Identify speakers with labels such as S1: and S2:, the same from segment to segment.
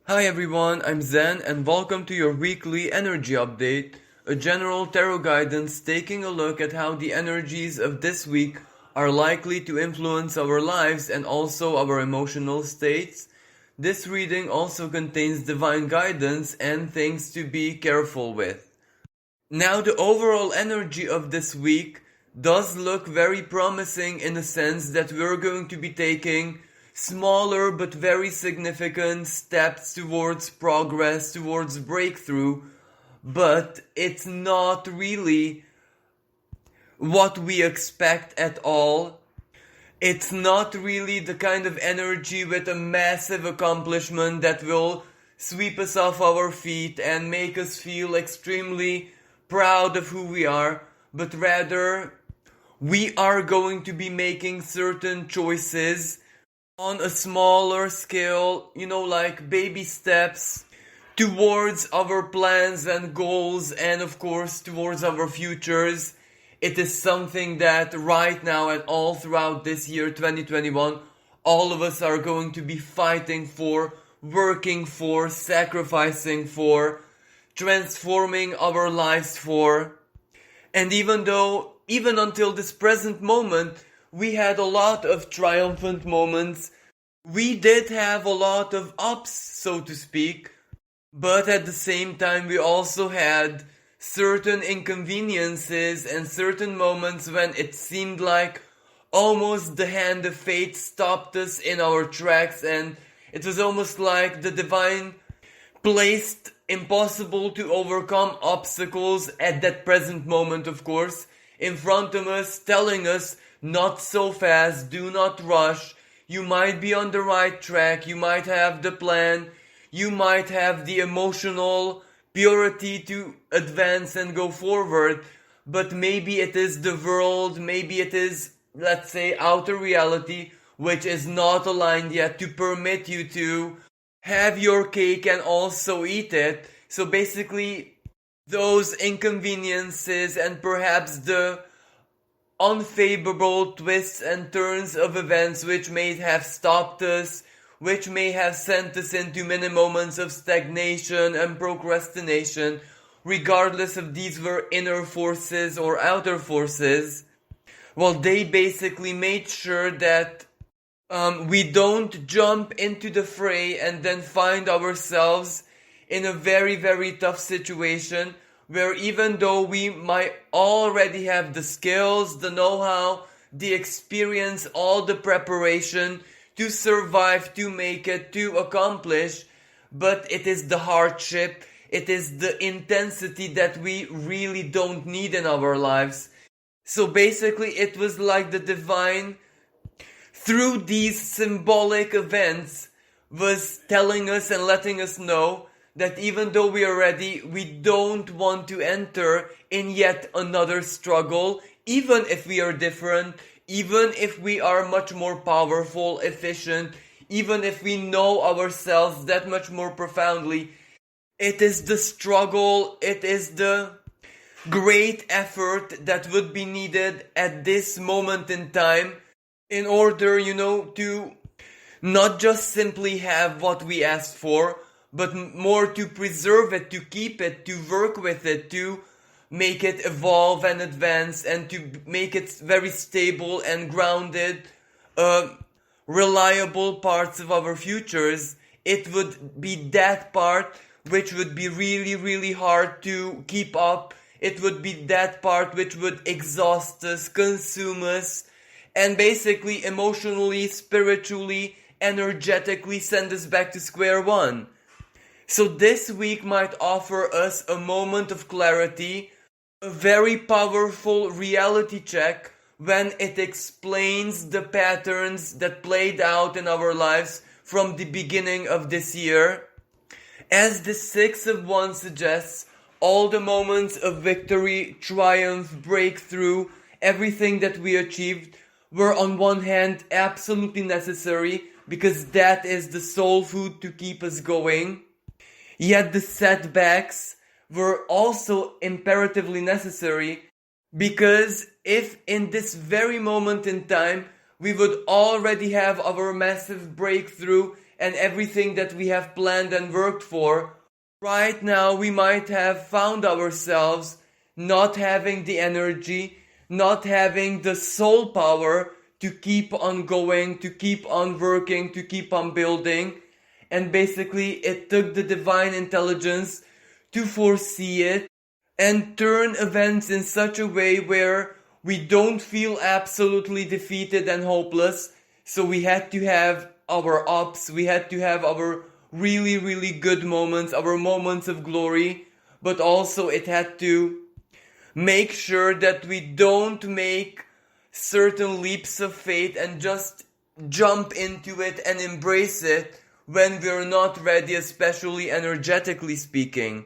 S1: Hi everyone, I'm Zen and welcome to your weekly energy update, a general tarot guidance taking a look at how the energies of this week are likely to influence our lives and also our emotional states. This reading also contains divine guidance and things to be careful with. Now, the overall energy of this week does look very promising in the sense that we're going to be taking smaller but very significant steps towards progress, towards breakthrough, but it's not really what we expect at all. It's not really the kind of energy with a massive accomplishment that will sweep us off our feet and make us feel extremely proud of who we are, but rather we are going to be making certain choices on a smaller scale, like baby steps towards our plans and goals, and of course towards our futures. It is something that right now and all throughout this year 2021, all of us are going to be fighting for, working for, sacrificing for, transforming our lives for. And even until this present moment, we had a lot of triumphant moments. We did have a lot of ups, so to speak, but at the same time we also had certain inconveniences and certain moments when it seemed like almost the hand of fate stopped us in our tracks, and it was almost like the divine placed impossible to overcome obstacles at that present moment, of course, in front of us, telling us not so fast, do not rush, you might be on the right track, you might have the plan, you might have the emotional purity to advance and go forward, but maybe it is the world, maybe it is, let's say, outer reality, which is not aligned yet to permit you to have your cake and also eat it. So basically, those inconveniences and perhaps the unfavorable twists and turns of events which may have stopped us, which may have sent us into many moments of stagnation and procrastination, regardless if these were inner forces or outer forces, well, they basically made sure that we don't jump into the fray and then find ourselves in a very, very tough situation where even though we might already have the skills, the know-how, the experience, all the preparation to survive, to make it, to accomplish, but it is the hardship, it is the intensity that we really don't need in our lives. So basically it was like the divine, through these symbolic events, was telling us and letting us know that even though we are ready, we don't want to enter in yet another struggle, even if we are different, even if we are much more powerful, efficient, even if we know ourselves that much more profoundly. It is the struggle, it is the great effort that would be needed at this moment in time in order, to not just simply have what we asked for, but more to preserve it, to keep it, to work with it, to make it evolve and advance, and to make it very stable and grounded, reliable parts of our futures. It would be that part which would be really, really hard to keep up. It would be that part which would exhaust us, consume us, and basically emotionally, spiritually, energetically send us back to square one. So this week might offer us a moment of clarity, a very powerful reality check when it explains the patterns that played out in our lives from the beginning of this year. As the Six of Wands suggests, all the moments of victory, triumph, breakthrough, everything that we achieved were on one hand absolutely necessary because that is the soul food to keep us going. Yet the setbacks were also imperatively necessary because if in this very moment in time we would already have our massive breakthrough and everything that we have planned and worked for, right now we might have found ourselves not having the energy, not having the soul power to keep on going, to keep on working, to keep on building. And basically it took the divine intelligence to foresee it and turn events in such a way where we don't feel absolutely defeated and hopeless. So we had to have our ups, we had to have our really, really good moments, our moments of glory, but also it had to make sure that we don't make certain leaps of faith and just jump into it and embrace it when we're not ready, especially energetically speaking.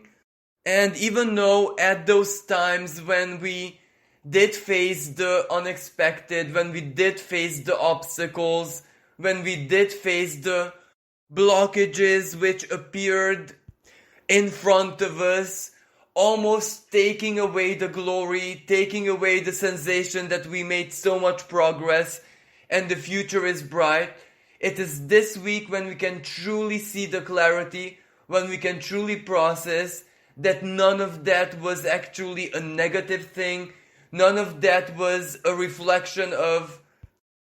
S1: And even though at those times when we did face the unexpected, when we did face the obstacles, when we did face the blockages which appeared in front of us, almost taking away the glory, taking away the sensation that we made so much progress and the future is bright. It is this week when we can truly see the clarity, when we can truly process that none of that was actually a negative thing, none of that was a reflection of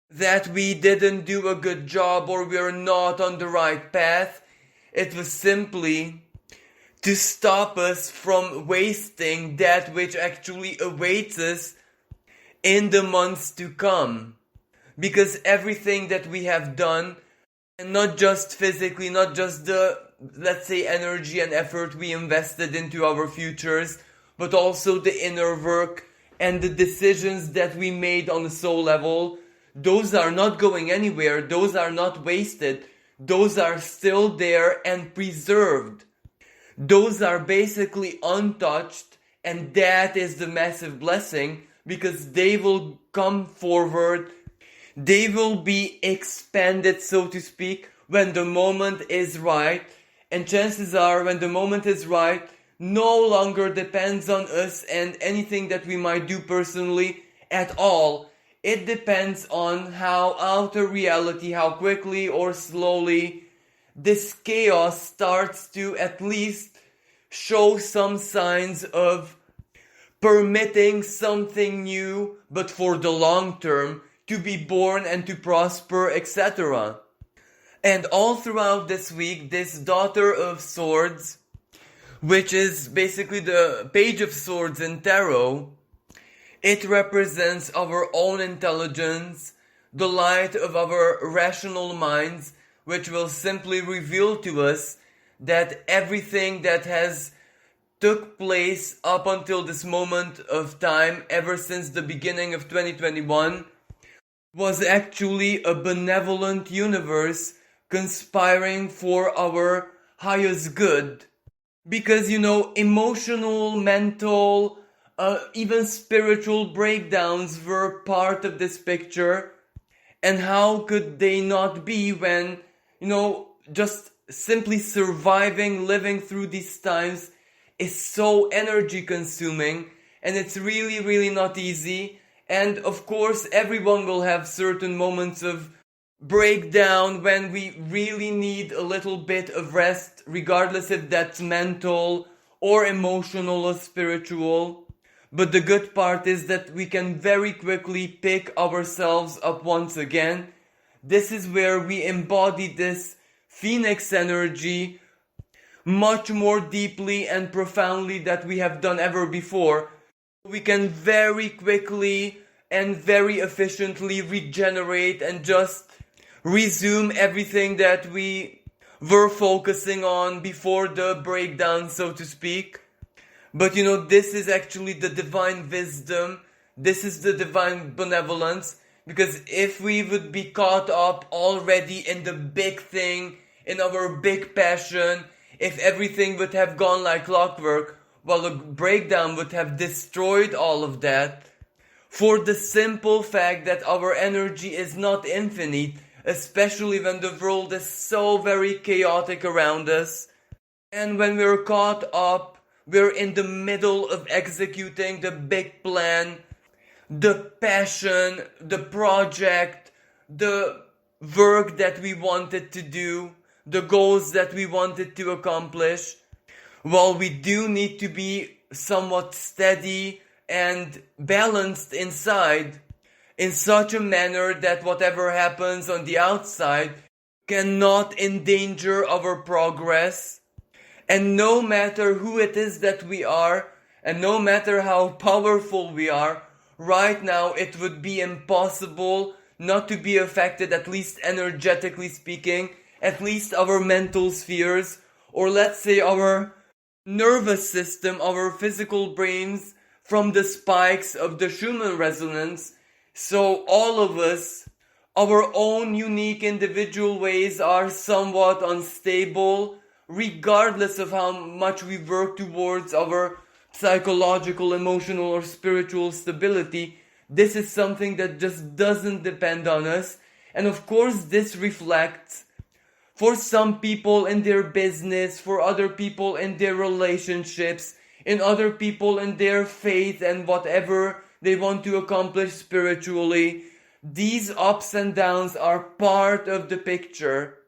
S1: that we didn't do a good job or we're not on the right path. It was simply to stop us from wasting that which actually awaits us in the months to come. Because everything that we have done, and not just physically, not just the, let's say, energy and effort we invested into our futures, but also the inner work and the decisions that we made on the soul level, those are not going anywhere, those are not wasted, those are still there and preserved. Those are basically untouched, and that is the massive blessing, because they will come forward, they will be expanded, so to speak, when the moment is right. And chances are, when the moment is right, no longer depends on us and anything that we might do personally at all. It depends on how outer reality, how quickly or slowly this chaos starts to at least show some signs of permitting something new, but for the long term, to be born and to prosper, etc. And all throughout this week, this Daughter of Swords, which is basically the Page of Swords in Tarot, it represents our own intelligence, the light of our rational minds, which will simply reveal to us that everything that has took place up until this moment of time, ever since the beginning of 2021, was actually a benevolent universe conspiring for our highest good. Because, emotional, mental, even spiritual breakdowns were part of this picture. And how could they not be when, just simply surviving, living through these times is so energy consuming, and it's really, really not easy. And of course, everyone will have certain moments of breakdown when we really need a little bit of rest, regardless if that's mental or emotional or spiritual. But the good part is that we can very quickly pick ourselves up once again. This is where we embody this phoenix energy much more deeply and profoundly than we have done ever before. We can very quickly and very efficiently regenerate and just resume everything that we were focusing on before the breakdown, so to speak. But this is actually the divine wisdom, this is the divine benevolence, because if we would be caught up already in the big thing, in our big passion, if everything would have gone like clockwork, well, the breakdown would have destroyed all of that, for the simple fact that our energy is not infinite, especially when the world is so very chaotic around us. And when we're caught up, we're in the middle of executing the big plan, the passion, the project, the work that we wanted to do, the goals that we wanted to accomplish, well, we do need to be somewhat steady and balanced inside in such a manner that whatever happens on the outside cannot endanger our progress. And no matter who it is that we are, and no matter how powerful we are, right now it would be impossible not to be affected, at least energetically speaking, at least our mental spheres, or let's say our nervous system, our physical brains, from the spikes of the Schumann resonance. So all of us, our own unique individual ways are somewhat unstable, regardless of how much we work towards our psychological, emotional, or spiritual stability. This is something that just doesn't depend on us. And of course, this reflects for some people in their business, for other people in their relationships, in other people in their faith and whatever they want to accomplish spiritually. These ups and downs are part of the picture.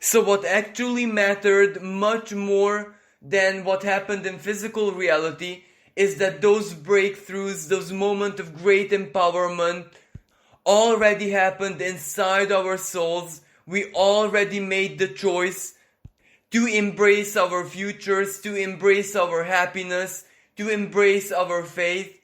S1: So what actually mattered much more than what happened in physical reality is that those breakthroughs, those moments of great empowerment already happened inside our souls. We already made the choice to embrace our futures, to embrace our happiness, to embrace our faith.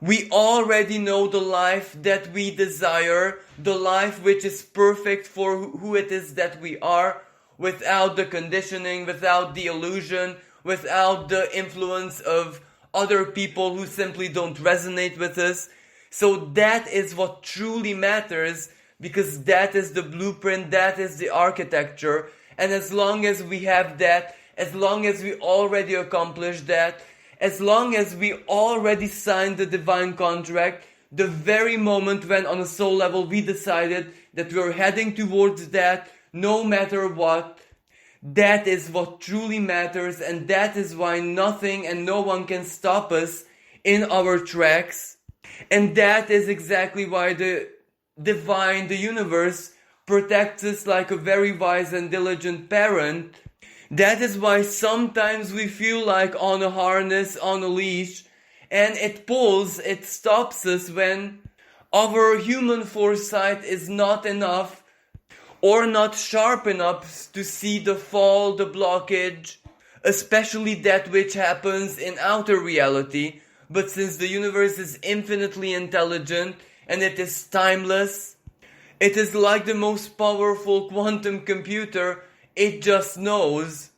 S1: We already know the life that we desire, the life which is perfect for who it is that we are, without the conditioning, without the illusion, without the influence of other people who simply don't resonate with us. So that is what truly matters, because that is the blueprint, that is the architecture. And as long as we have that, as long as we already accomplished that, as long as we already signed the divine contract, the very moment when on a soul level we decided that we're heading towards that, no matter what, that is what truly matters, and that is why nothing and no one can stop us in our tracks. And that is exactly why the divine, the universe, protects us like a very wise and diligent parent. That is why sometimes we feel like on a harness, on a leash, and it pulls, it stops us when our human foresight is not enough or not sharp enough to see the fall, the blockage, especially that which happens in outer reality. But since the universe is infinitely intelligent and it is timeless, it is like the most powerful quantum computer. It just knows.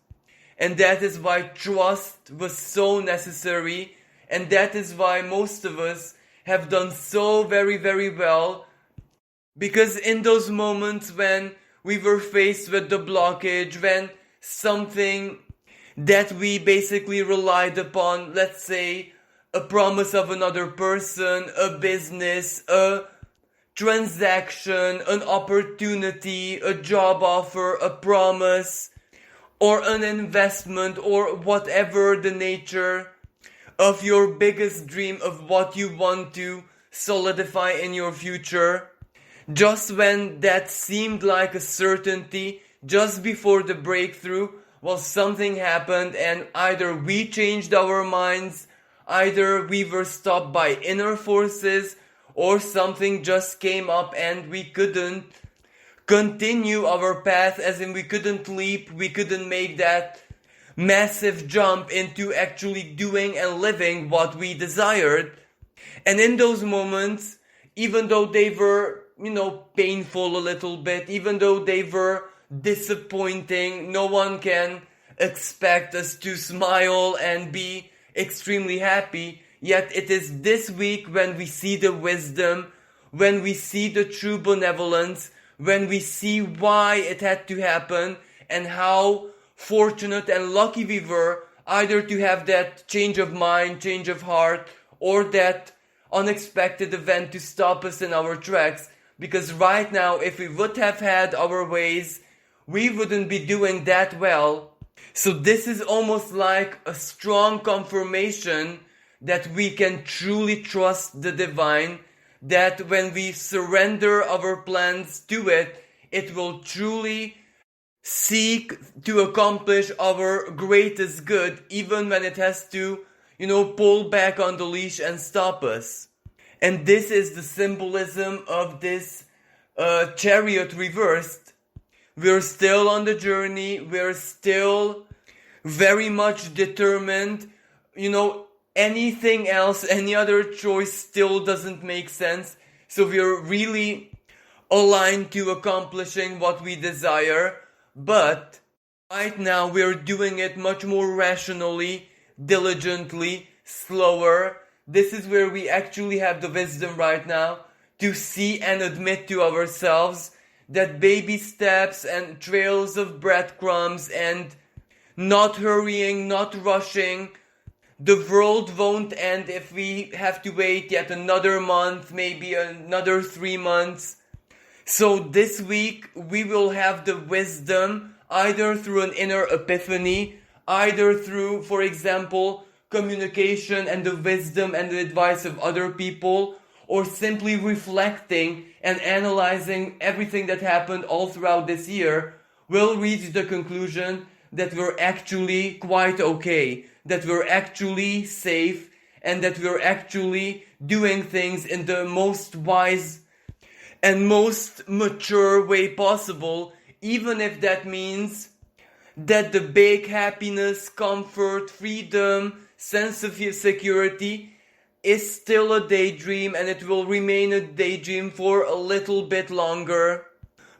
S1: And that is why trust was so necessary. And that is why most of us have done so very, very well. Because in those moments when we were faced with the blockage, when something that we basically relied upon, let's say a promise of another person, a business, a transaction, an opportunity, a job offer, a promise, or an investment, or whatever the nature of your biggest dream of what you want to solidify in your future. Just when that seemed like a certainty, just before the breakthrough, well, something happened and either we changed our minds, either we were stopped by inner forces, or something just came up and we couldn't continue our path, as in we couldn't leap, we couldn't make that massive jump into actually doing and living what we desired. And in those moments, even though they were, painful a little bit, even though they were disappointing, no one can expect us to smile and be extremely happy. Yet it is this week when we see the wisdom, when we see the true benevolence, when we see why it had to happen and how fortunate and lucky we were either to have that change of mind, change of heart, or that unexpected event to stop us in our tracks. Because right now, if we would have had our ways, we wouldn't be doing that well. So this is almost like a strong confirmation that we can truly trust the divine, that when we surrender our plans to it, it will truly seek to accomplish our greatest good, even when it has to, pull back on the leash and stop us. And this is the symbolism of this chariot reversed. We're still on the journey. We're still very much determined. Anything else, any other choice still doesn't make sense. So we're really aligned to accomplishing what we desire. But right now we're doing it much more rationally, diligently, slower. This is where we actually have the wisdom right now to see and admit to ourselves that baby steps and trails of breadcrumbs and not hurrying, not rushing, the world won't end if we have to wait yet another month, maybe another 3 months. So this week we will have the wisdom either through an inner epiphany, either through, for example, communication and the wisdom and the advice of other people, or simply reflecting and analyzing everything that happened all throughout this year, we'll reach the conclusion that we're actually quite okay, that we're actually safe, and that we're actually doing things in the most wise and most mature way possible, even if that means that the big happiness, comfort, freedom, sense of security is still a daydream, and it will remain a daydream for a little bit longer.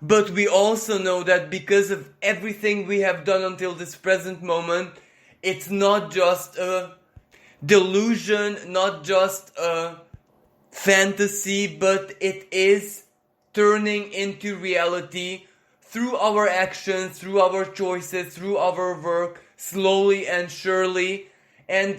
S1: But we also know that because of everything we have done until this present moment, it's not just a delusion, not just a fantasy, but it is turning into reality through our actions, through our choices, through our work, slowly and surely. And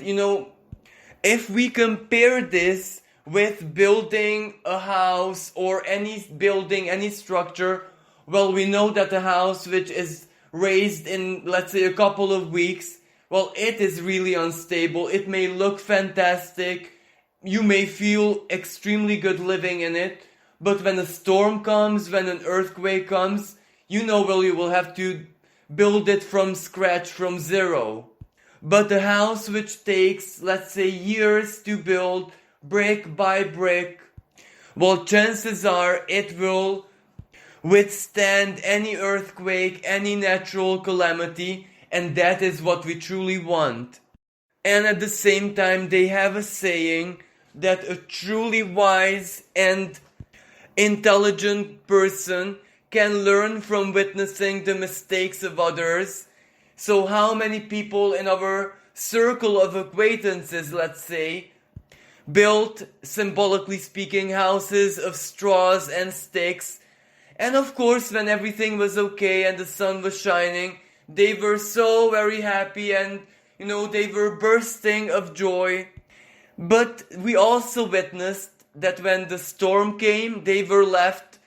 S1: if we compare this with building a house or any building, any structure, well, we know that a house which is raised in, let's say, a couple of weeks, well, it is really unstable. It may look fantastic. You may feel extremely good living in it. But when a storm comes, when an earthquake comes, well, you will have to build it from scratch, from zero. But a house which takes, let's say, years to build, brick by brick, well, chances are it will withstand any earthquake, any natural calamity, and that is what we truly want. And at the same time, they have a saying that a truly wise and intelligent person can learn from witnessing the mistakes of others. So how many people in our circle of acquaintances, let's say, built, symbolically speaking, houses of straws and sticks, and of course when everything was okay and the sun was shining, they were so very happy and they were bursting of joy. But we also witnessed that when the storm came, they were left,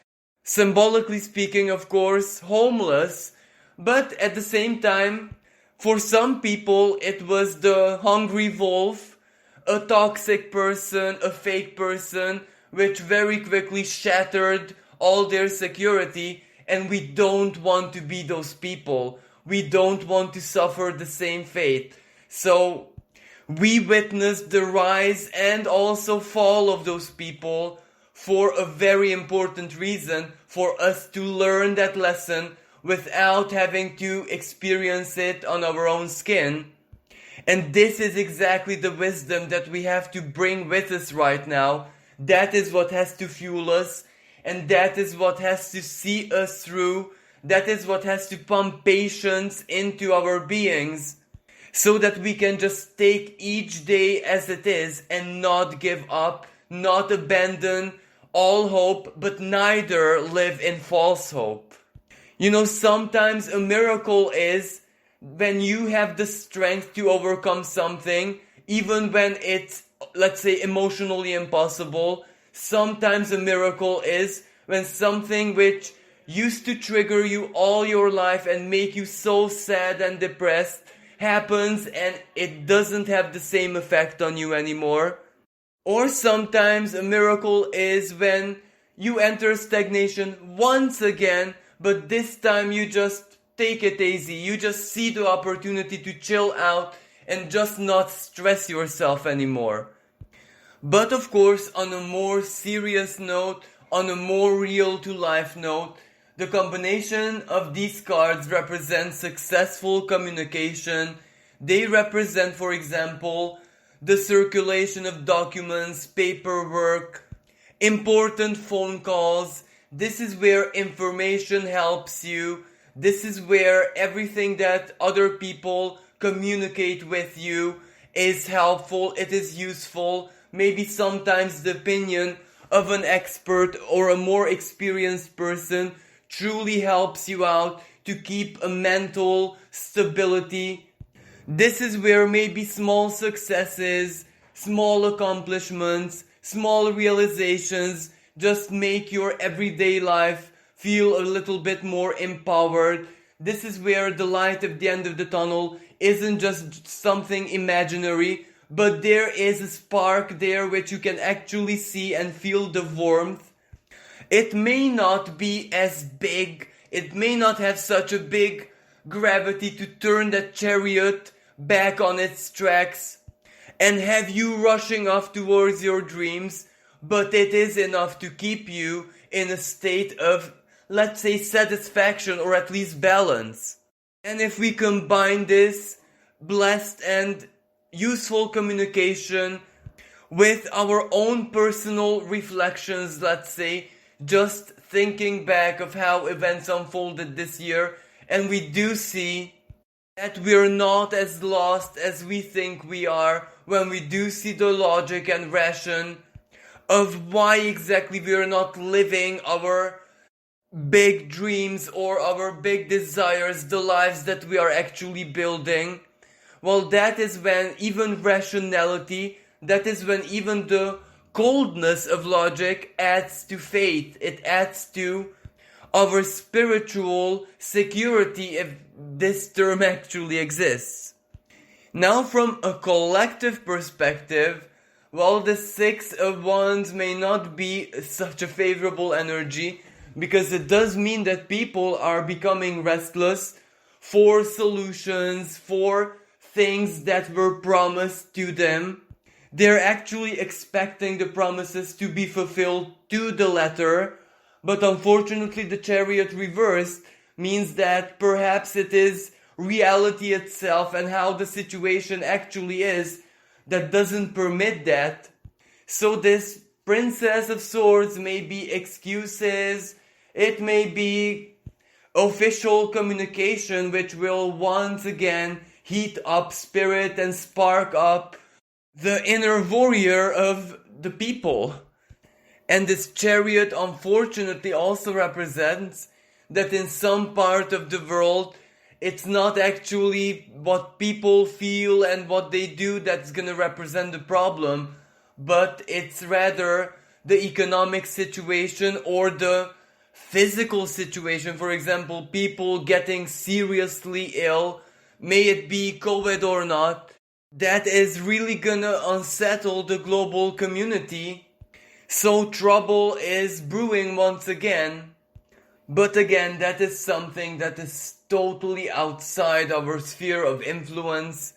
S1: symbolically speaking, of course, homeless. But at the same time, for some people, it was the hungry wolf, a toxic person, a fake person, which very quickly shattered all their security. And we don't want to be those people. We don't want to suffer the same fate. So we witnessed the rise and also fall of those people for a very important reason, for us to learn that lesson without having to experience it on our own skin. And this is exactly the wisdom that we have to bring with us right now. That is what has to fuel us, and that is what has to see us through. That is what has to pump patience into our beings, so that we can just take each day as it is and not give up, not abandon all hope, but neither live in false hope. Sometimes a miracle is when you have the strength to overcome something, even when it's, let's say, emotionally impossible. Sometimes a miracle is when something which used to trigger you all your life and make you so sad and depressed happens and it doesn't have the same effect on you anymore. Or sometimes a miracle is when you enter stagnation once again, but this time you just take it easy. You just see the opportunity to chill out and just not stress yourself anymore. But of course, on a more serious note, on a more real to life note, the combination of these cards represents successful communication. They represent, for example, the circulation of documents, paperwork, important phone calls. This is where information helps you. This is where everything that other people communicate with you is helpful, it is useful. Maybe sometimes the opinion of an expert or a more experienced person truly helps you out to keep a mental stability. This is where maybe small successes, small accomplishments, small realizations just make your everyday life feel a little bit more empowered. This is where the light at the end of the tunnel isn't just something imaginary, but there is a spark there which you can actually see and feel the warmth. It may not be as big, it may not have such a big gravity to turn that chariot back on its tracks and have you rushing off towards your dreams, but it is enough to keep you in a state of, let's say, satisfaction or at least balance. And if we combine this blessed and useful communication with our own personal reflections, let's say, just thinking back of how events unfolded this year, and we do see that we're not as lost as we think we are when we do see the logic and ration of why exactly we're not living our big dreams or our big desires, the lives that we are actually building. Well, that is when even rationality, that is when even the coldness of logic adds to faith. It adds to our spiritual security, if this term actually exists. Now, from a collective perspective, well, the Six of Wands may not be such a favorable energy, because it does mean that people are becoming restless for solutions, for things that were promised to them. They're actually expecting the promises to be fulfilled to the letter, but unfortunately the Chariot reversed means that perhaps it is reality itself and how the situation actually is that doesn't permit that. So this Princess of Swords may be excuses, it may be official communication which will once again heat up spirit and spark up the inner warrior of the people. And this Chariot unfortunately also represents that in some part of the world it's not actually what people feel and what they do that's gonna represent the problem, but it's rather the economic situation or the physical situation. For example, people getting seriously ill, may it be COVID or not, that is really gonna unsettle the global community. So trouble is brewing once again. But again, that is something that is totally outside our sphere of influence.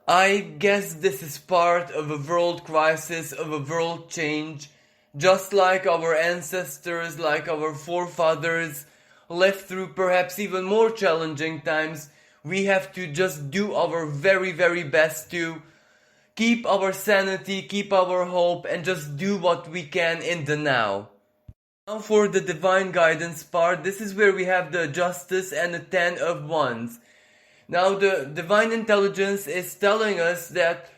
S1: I guess this is part of a world crisis, of a world change. Just like our ancestors, like our forefathers lived through perhaps even more challenging times, we have to just do our very, very best to keep our sanity, keep our hope, and just do what we can in the now. Now for the divine guidance part, this is where we have the Justice and the Ten of Wands. Now the divine intelligence is telling us that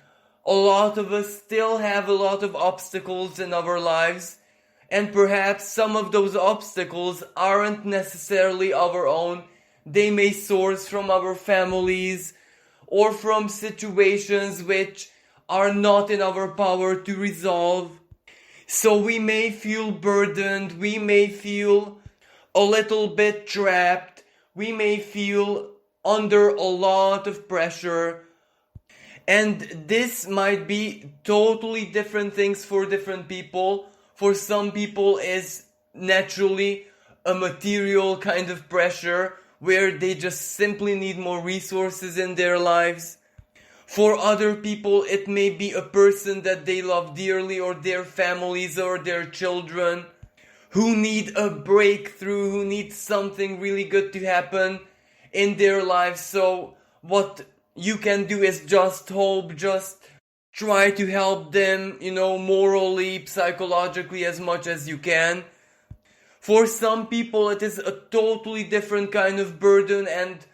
S1: a lot of us still have a lot of obstacles in our lives, and perhaps some of those obstacles aren't necessarily our own. They may source from our families or from situations which are not in our power to resolve. So we may feel burdened, we may feel a little bit trapped, we may feel under a lot of pressure. And this might be totally different things for different people. For some people is naturally a material kind of pressure, where they just simply need more resources in their lives. For other people, it may be a person that they love dearly, or their families or their children, who need a breakthrough, who need something really good to happen in their lives. So what you can do is just hope, just try to help them, morally, psychologically, as much as you can. For some people, it is a totally different kind of burden and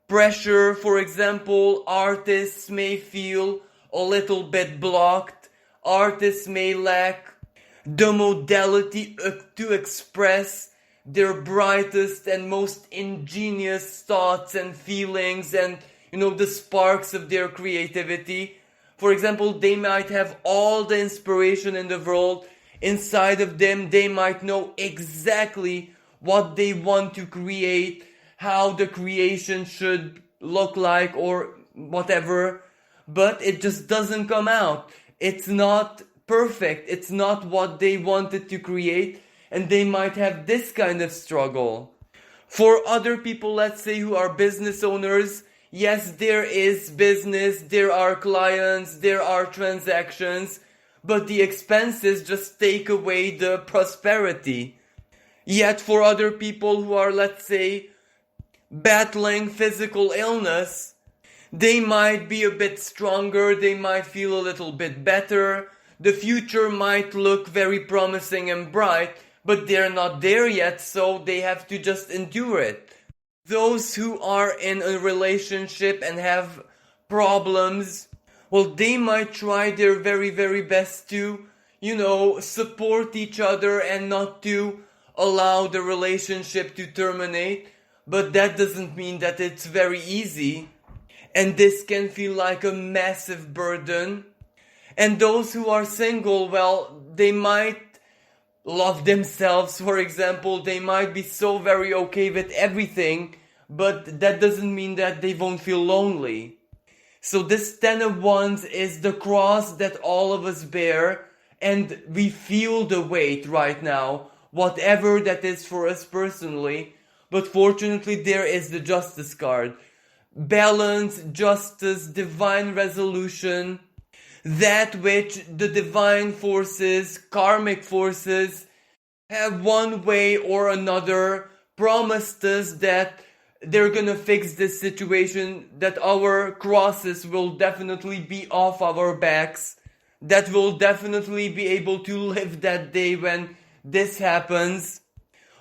S1: pressure. For example, artists may feel a little bit blocked. Artists may lack the modality to express their brightest and most ingenious thoughts and feelings and, the sparks of their creativity. For example, they might have all the inspiration in the world inside of them. They might know exactly what they want to create, how the creation should look like, or whatever, but it just doesn't come out. It's not perfect. It's not what they wanted to create, and they might have this kind of struggle. For other people, let's say, who are business owners, yes, there is business, there are clients, there are transactions, but the expenses just take away the prosperity. Yet for other people who are, let's say, battling physical illness, they might be a bit stronger, they might feel a little bit better, the future might look very promising and bright, but they're not there yet, so they have to just endure it. Those who are in a relationship and have problems, well, they might try their very, very best to, support each other and not to allow the relationship to terminate. But that doesn't mean that it's very easy. And this can feel like a massive burden. And those who are single, well, they might love themselves, for example. They might be so very okay with everything, but that doesn't mean that they won't feel lonely. So this 10 of Wands is the cross that all of us bear, and we feel the weight right now, whatever that is for us personally. But fortunately, there is the Justice card. Balance, justice, divine resolution, that which the divine forces, karmic forces, have one way or another promised us that they're gonna fix this situation, that our crosses will definitely be off our backs, that we'll definitely be able to live that day when this happens.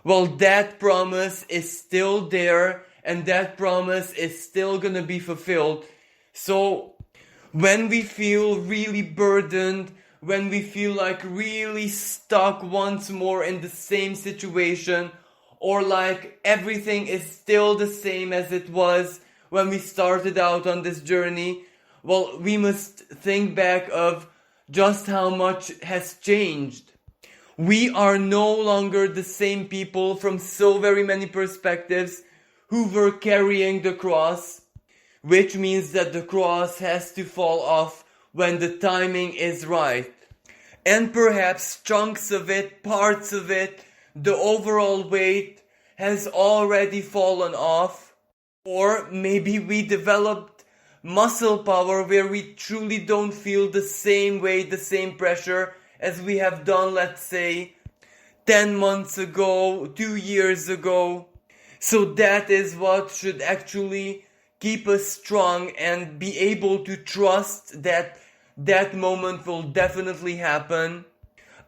S1: Well, that promise is still there, and that promise is still gonna be fulfilled. So when we feel really burdened, when we feel like really stuck once more in the same situation, or like everything is still the same as it was when we started out on this journey, well, we must think back of just how much has changed. We are no longer the same people from so very many perspectives who were carrying the cross, which means that the cross has to fall off when the timing is right. And perhaps chunks of it, parts of it, the overall weight has already fallen off. Or maybe we developed muscle power where we truly don't feel the same weight, the same pressure as we have done, let's say, 10 months ago, 2 years ago. So that is what should actually keep us strong and be able to trust that that moment will definitely happen.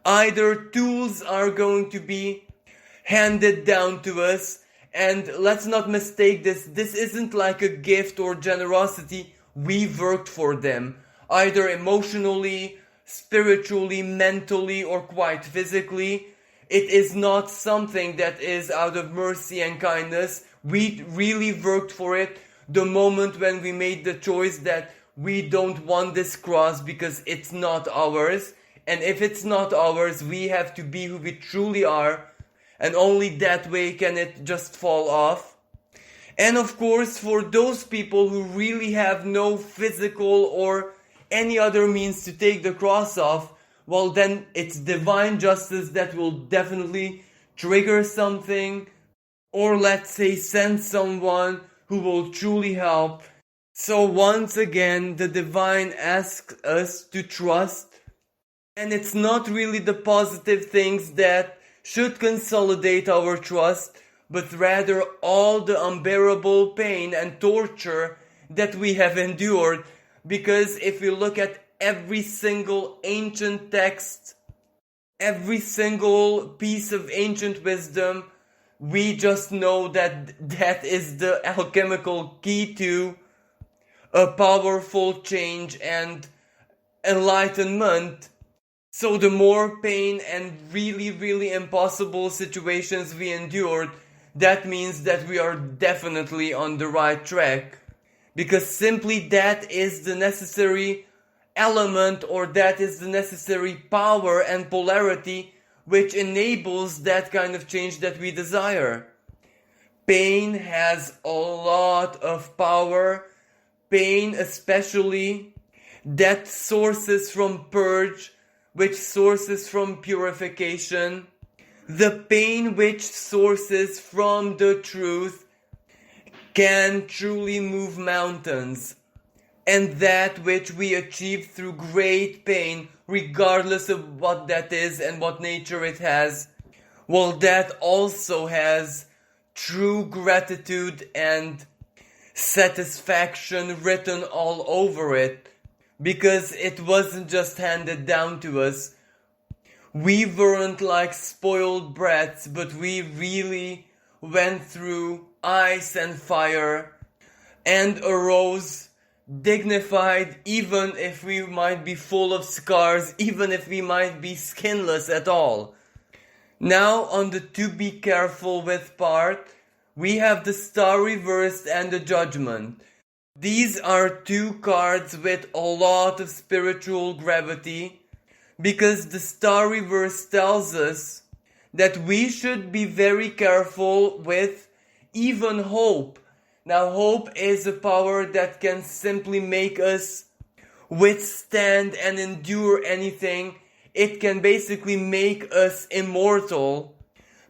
S1: Either tools are going to be handed down to us, and let's not mistake this isn't like a gift or generosity. We worked for them, either emotionally, spiritually, mentally, or quite physically. It is not something that is out of mercy and kindness. We really worked for it the moment when we made the choice that we don't want this cross because it's not ours. And if it's not ours, we have to be who we truly are. And only that way can it just fall off. And of course, for those people who really have no physical or any other means to take the cross off, well, then it's divine justice that will definitely trigger something, or let's say send someone who will truly help. So once again, the divine asks us to trust, and it's not really the positive things that should consolidate our trust, but rather all the unbearable pain and torture that we have endured. Because if we look at every single ancient text, every single piece of ancient wisdom, we just know that that is the alchemical key to a powerful change and enlightenment. So the more pain and really, really impossible situations we endured, that means that we are definitely on the right track. Because simply that is the necessary element, or that is the necessary power and polarity which enables that kind of change that we desire. Pain has a lot of power. Pain especially that sources from purge, which sources from purification. The pain which sources from the truth can truly move mountains. And that which we achieve through great pain, regardless of what that is and what nature it has, well, that also has true gratitude and satisfaction written all over it, because it wasn't just handed down to us. We weren't like spoiled brats, but we really went through ice and fire and arose dignified, even if we might be full of scars, even if we might be skinless at all. Now on the to be careful with part, we have the star reversed and the judgment. These are two cards with a lot of spiritual gravity, because the star reverse tells us that we should be very careful with even hope. Now, hope is a power that can simply make us withstand and endure anything. It can basically make us immortal,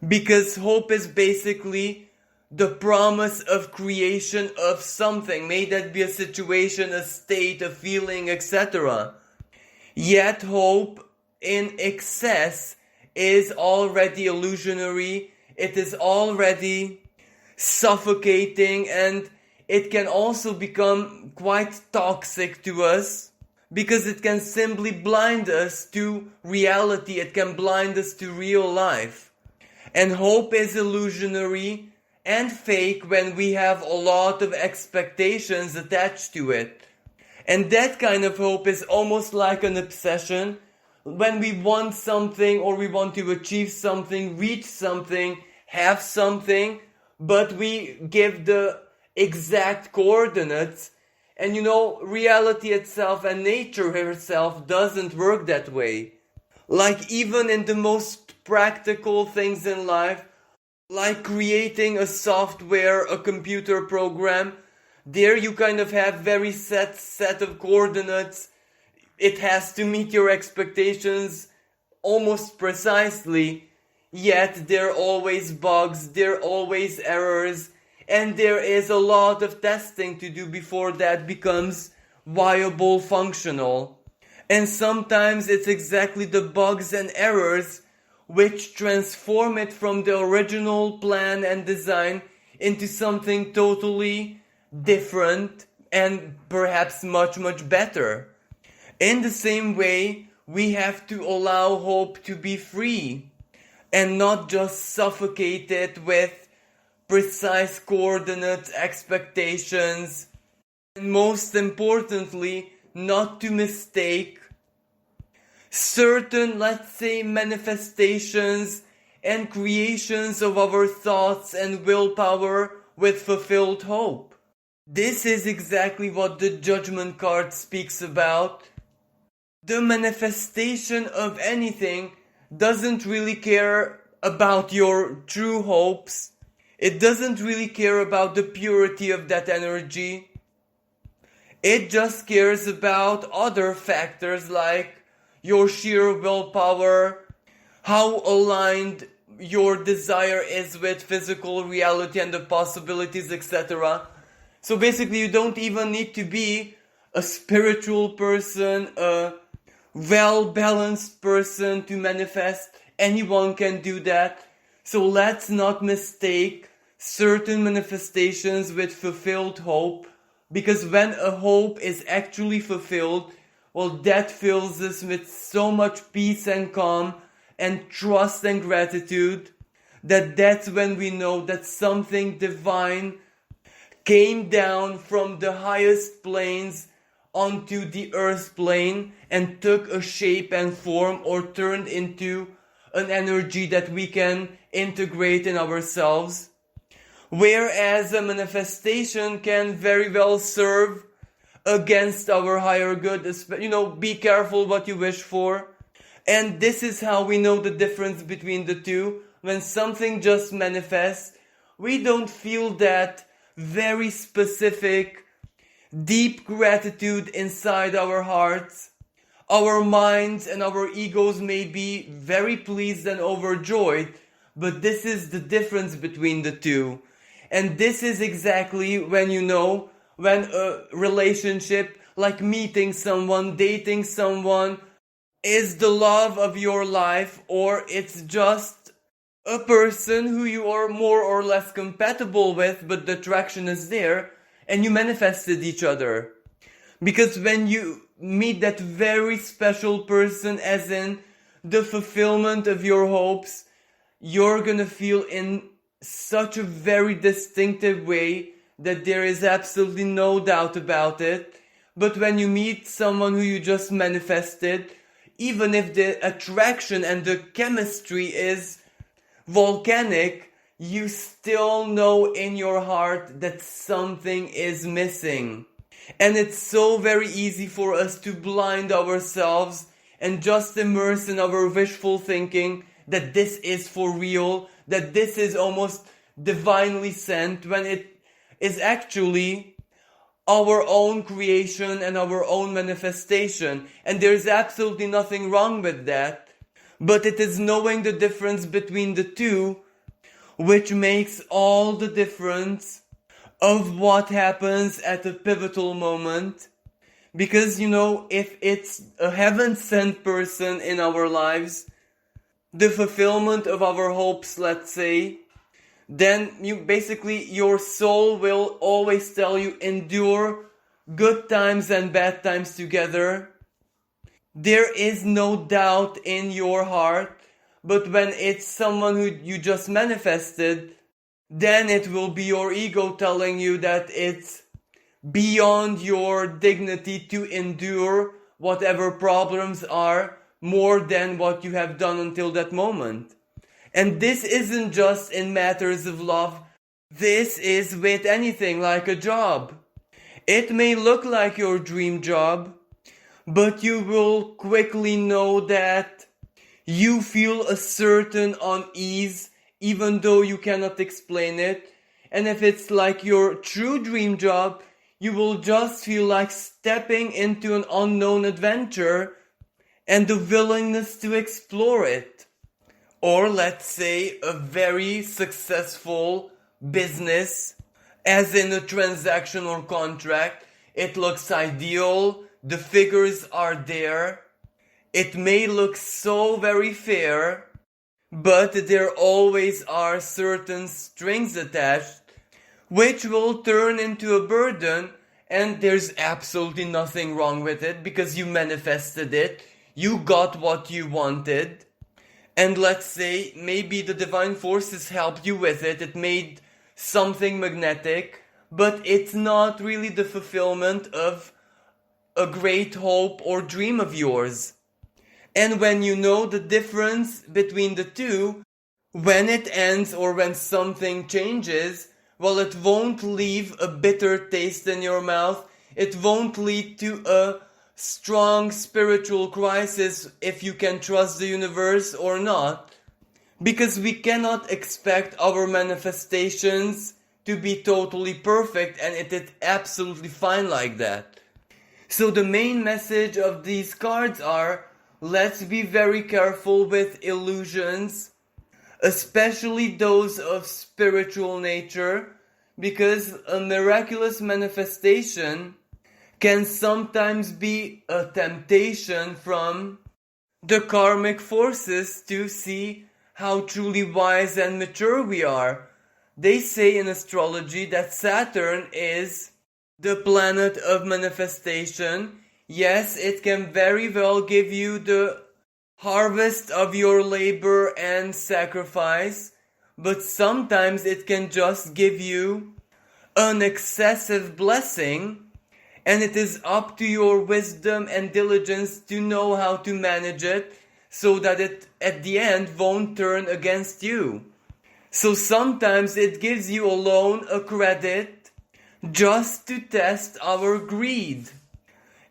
S1: because hope is basically the promise of creation of something. May that be a situation, a state, a feeling, etc. Yet hope in excess is already illusionary. It is already suffocating, and it can also become quite toxic to us, because it can simply blind us to reality. It can blind us to real life. And hope is illusionary and fake when we have a lot of expectations attached to it. And that kind of hope is almost like an obsession. When we want something, or we want to achieve something, reach something, have something, but we give the exact coordinates. And reality itself and nature herself doesn't work that way. Like even in the most practical things in life, like creating a software, a computer program, there you kind of have very set of coordinates. It has to meet your expectations almost precisely. Yet there are always bugs, there are always errors, and there is a lot of testing to do before that becomes viable, functional. And sometimes it's exactly the bugs and errors which transform it from the original plan and design into something totally different and perhaps much, much better. In the same way, we have to allow hope to be free, and not just suffocate it with precise coordinates, expectations, and most importantly, not to mistake certain, let's say, manifestations and creations of our thoughts and willpower with fulfilled hope. This is exactly what the Judgment card speaks about. The manifestation of anything doesn't really care about your true hopes. It doesn't really care about the purity of that energy. It just cares about other factors like your sheer willpower, how aligned your desire is with physical reality and the possibilities, etc. So basically, you don't even need to be a spiritual person, a well-balanced person to manifest. Anyone can do that. So let's not mistake certain manifestations with fulfilled hope, because when a hope is actually fulfilled, well, that fills us with so much peace and calm and trust and gratitude that's when we know that something divine came down from the highest planes onto the earth plane and took a shape and form, or turned into an energy that we can integrate in ourselves. Whereas a manifestation can very well serve against our higher good. Be careful what you wish for. And this is how we know the difference between the two. When something just manifests, we don't feel that very specific, deep gratitude inside our hearts. Our minds and our egos may be very pleased and overjoyed, but this is the difference between the two. And this is exactly when when a relationship, like meeting someone, dating someone, is the love of your life, or it's just a person who you are more or less compatible with, but the attraction is there, and you manifested each other. Because when you meet that very special person, as in the fulfillment of your hopes, you're gonna feel in such a very distinctive way that there is absolutely no doubt about it. But when you meet someone who you just manifested, even if the attraction and the chemistry is volcanic, you still know in your heart that something is missing. And it's so very easy for us to blind ourselves and just immerse in our wishful thinking that this is for real, that this is almost divinely sent, when it is actually our own creation and our own manifestation. And there is absolutely nothing wrong with that. But it is knowing the difference between the two which makes all the difference of what happens at a pivotal moment. Because, if it's a heaven-sent person in our lives, the fulfillment of our hopes, let's say, then your soul will always tell you, endure good times and bad times together. There is no doubt in your heart. But when it's someone who you just manifested, then it will be your ego telling you that it's beyond your dignity to endure whatever problems are more than what you have done until that moment. And this isn't just in matters of love. This is with anything, like a job. It may look like your dream job, but you will quickly know that you feel a certain unease, even though you cannot explain it. And if it's like your true dream job, you will just feel like stepping into an unknown adventure and the willingness to explore it. Or let's say a very successful business, as in a transaction or contract. It looks ideal, the figures are there, it may look so very fair, but there always are certain strings attached which will turn into a burden, and there's absolutely nothing wrong with it because you manifested it, you got what you wanted. And let's say maybe the divine forces helped you with it, it made something magnetic, but it's not really the fulfillment of a great hope or dream of yours. And when you know the difference between the two, when it ends or when something changes, well, it won't leave a bitter taste in your mouth, it won't lead to a strong spiritual crisis if you can trust the universe or not. Because we cannot expect our manifestations to be totally perfect, and it is absolutely fine like that. So the main message of these cards are, let's be very careful with illusions. especially those of spiritual nature, because a miraculous manifestation can sometimes be a temptation from the karmic forces to see how truly wise and mature we are. They say in astrology that Saturn is the planet of manifestation. Yes, it can very well give you the harvest of your labor and sacrifice, but sometimes it can just give you an excessive blessing, and it is up to your wisdom and diligence to know how to manage it so that it at the end won't turn against you. So sometimes it gives you alone a credit just to test our greed.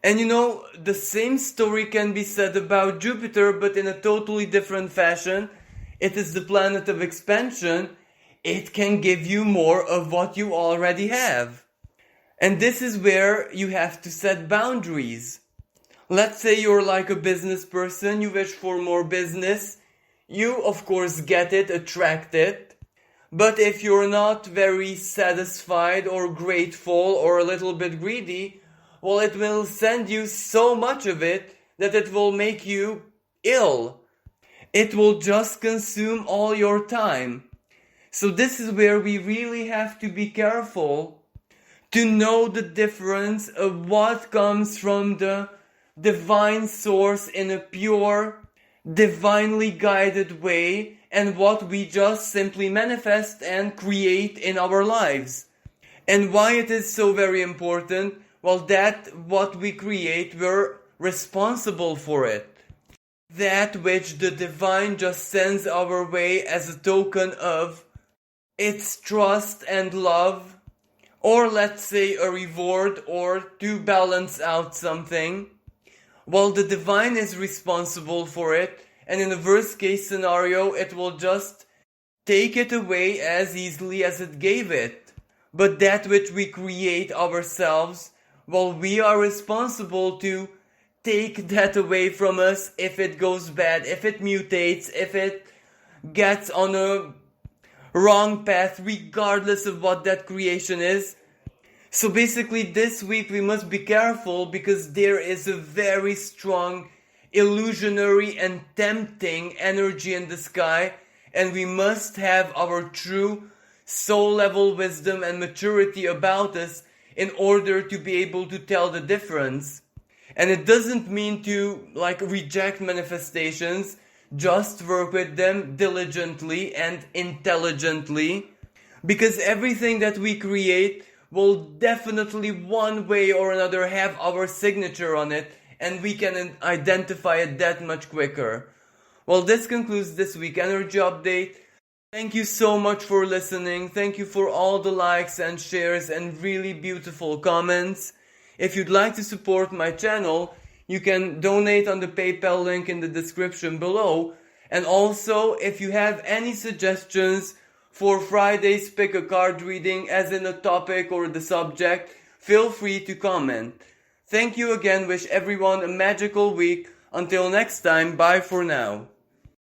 S1: And the same story can be said about Jupiter, but in a totally different fashion. It is the planet of expansion. It can give you more of what you already have. And this is where you have to set boundaries. Let's say you're like a business person, you wish for more business. You, of course, get it, attract it. But if you're not very satisfied or grateful or a little bit greedy, well, it will send you so much of it that it will make you ill. It will just consume all your time. So this is where we really have to be careful to know the difference of what comes from the divine source in a pure, divinely guided way, and what we just simply manifest and create in our lives. And why it is so very important? Well, that what we create, we're responsible for it. That which the divine just sends our way as a token of its trust and love, or let's say a reward, or to balance out something. Well, the divine is responsible for it, and in the worst case scenario, it will just take it away as easily as it gave it. But that which we create ourselves, well, we are responsible to take that away from us if it goes bad, if it mutates, if it gets on a wrong path, regardless of what that creation is. So basically this week we must be careful, because there is a very strong illusionary and tempting energy in the sky, and we must have our true soul level wisdom and maturity about us in order to be able to tell the difference. And it doesn't mean to reject manifestations, just work with them diligently and intelligently, because everything that we create will definitely one way or another have our signature on it, and we can identify it that much quicker. Well, this concludes this week energy update. Thank you so much for listening. Thank you for all the likes and shares and really beautiful comments. If you'd like to support my channel, you can donate on the PayPal link in the description below. And also, if you have any suggestions for Friday's pick a card reading, as in a topic or the subject, feel free to comment. Thank you again. Wish everyone a magical week. Until next time, bye for now.